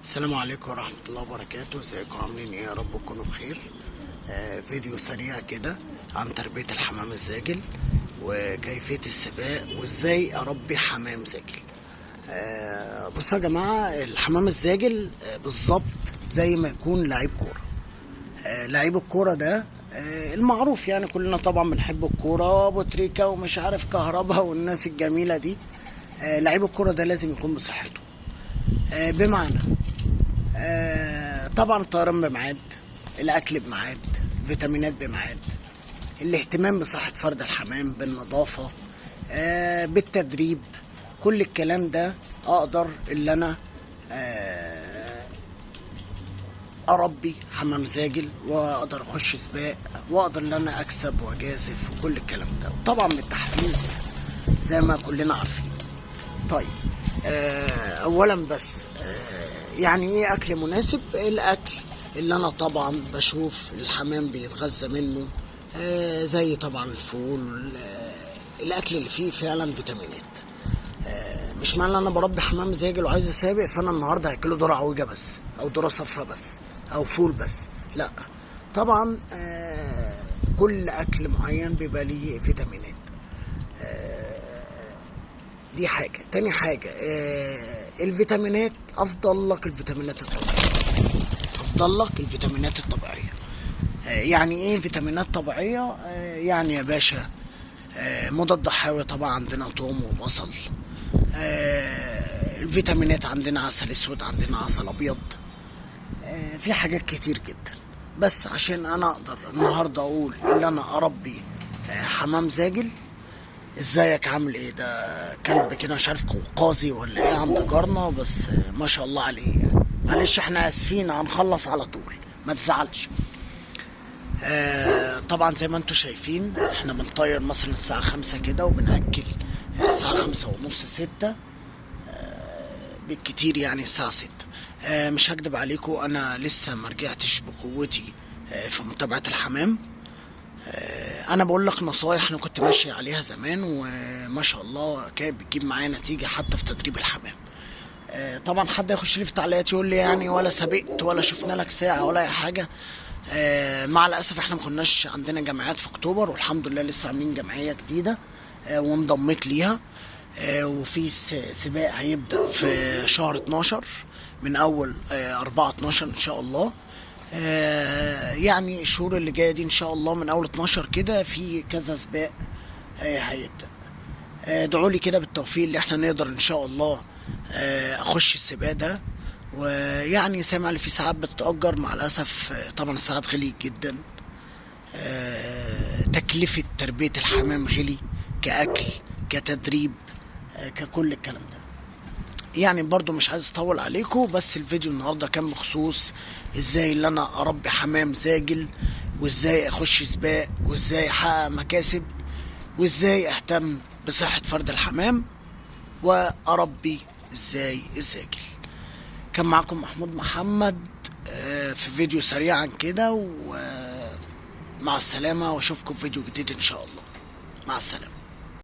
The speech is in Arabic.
السلام عليكم ورحمة الله وبركاته. ازيكم عاملين ايه؟ يا رب تكونوا بخير. فيديو سريع كده عن تربية الحمام الزاجل وكيفية السباق وازاي اربي حمام زاجل. بصوا يا جماعة، الحمام الزاجل بالظبط زي ما يكون لعيب كورة. لعيب الكورة ده المعروف، يعني كلنا طبعا بنحب الكورة، ابو تريكة ومش عارف كهربا والناس الجميلة دي. لعيب الكورة ده لازم يكون بصحته، بمعنى طبعا الطيران بميعاد، الاكل بميعاد، فيتامينات بميعاد، الاهتمام بصحة فرد الحمام، بالنظافة، بالتدريب. كل الكلام ده اقدر اللي انا اربي حمام زاجل، واقدر اخش سباق، واقدر ان انا اكسب واجازف وكل الكلام ده، طبعا بالتحفيز زي ما كلنا عارفين. طيب اولا بس يعني ايه اكل مناسب؟ الاكل اللي انا طبعا بشوف الحمام بيتغذى منه زي طبعا الفول، الاكل اللي فيه فعلا فيتامينات. مش معنى ان انا بربي حمام زاجل وعايز اسابق فانا النهارده هاكله ذره عوجه بس، او ذره صفرا بس، او فول بس. لا طبعا كل اكل معين بيبقى ليه فيتامينات. دي حاجة. تاني حاجة الفيتامينات، أفضل لك الفيتامينات الطبيعية، أفضل لك الفيتامينات الطبيعية. يعني إيه فيتامينات طبيعية؟ يعني يا باشا مضاد حيوي طبعا عندنا توم وبصل. الفيتامينات عندنا عسل أسود، عندنا عسل أبيض. في حاجات كتير جدا، بس عشان أنا أقدر النهاردة أقول إن أنا أربي حمام زاجل. ازيك عامل ايه؟ ده كلب كده مش عارف قوقازي ولا ايه عند جارنا، بس ما شاء الله عليه يعني. معلش احنا اسفين، هنخلص على طول، ما تزعلش. طبعا زي ما انتوا شايفين احنا بنطير مثلا الساعة 5 كده وبنأكل الساعة 5:30 6 بالكتير، يعني الساعة 6. مش هكدب عليكم، انا لسه ما رجعتش بقوتي في متابعة الحمام. انا بقول لك نصايح انا كنت ماشي عليها زمان وما شاء الله كانت بتجيب معايا نتيجه حتى في تدريب الحمام. طبعا حد يخش لي في تعليقات يقول لي يعني ولا سبقت ولا شفنا لك ساعه ولا اي حاجه. مع الاسف احنا ما كناش عندنا جمعيات في اكتوبر، والحمد لله لسه عاملين جمعيه جديده وانضميت ليها. وفي سباق هيبدا في شهر 12 من اول 4/12 ان شاء الله. يعني الشهور اللي جايه دي ان شاء الله من اول 12 كده في كذا سباق هيبدا. ادعوا لي كده بالتوفيق اللي احنا نقدر ان شاء الله اخش السباق ده. ويعني سامع اللي في ساعات بتتأجر، مع الاسف طبعا الساعات غليت جدا. تكلفة تربية الحمام غلي، كأكل كتدريب ككل الكلام ده. يعني برضو مش عايز اطول عليكم، بس الفيديو النهارده كان بخصوص ازاي اللي انا اربي حمام زاجل، وازاي اخش سباق، وازاي احقق مكاسب، وازاي اهتم بصحة فرد الحمام، واربي ازاي الزاجل. كان معكم محمود محمد في فيديو سريعا كده، ومع السلامة، واشوفكم في فيديو جديد ان شاء الله. مع السلامة.